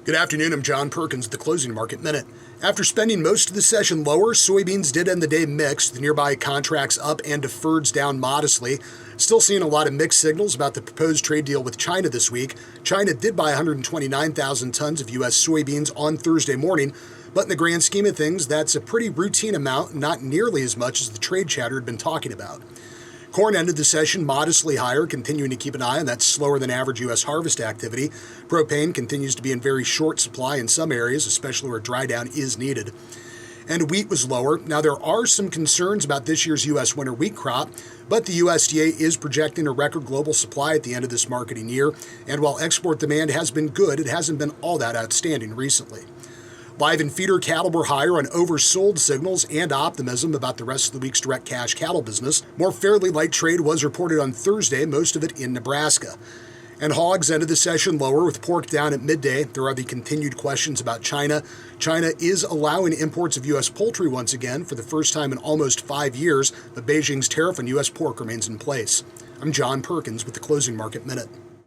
Good afternoon, I'm John Perkins with the Closing Market Minute. After spending most of the session lower, soybeans did end the day mixed, the nearby contracts up and deferreds down modestly. Still seeing a lot of mixed signals about the proposed trade deal with China this week. China did buy 129,000 tons of U.S. soybeans on Thursday morning, but in the grand scheme of things, that's a pretty routine amount, not nearly as much as the trade chatter had been talking about. Corn ended the session modestly higher, continuing to keep an eye on that slower than average U.S. harvest activity. Propane continues to be in very short supply in some areas, especially where dry down is needed. And wheat was lower. Now, there are some concerns about this year's U.S. winter wheat crop, but the USDA is projecting a record global supply at the end of this marketing year. And while export demand has been good, it hasn't been all that outstanding recently. Live and feeder cattle were higher on oversold signals and optimism about the rest of the week's direct cash cattle business. More fairly light trade was reported on Thursday, most of it in Nebraska. And hogs ended the session lower with pork down at midday. There are the continued questions about China. China is allowing imports of U.S. poultry once again for the first time in almost 5 years, but Beijing's tariff on U.S. pork remains in place. I'm John Perkins with the Closing Market Minute.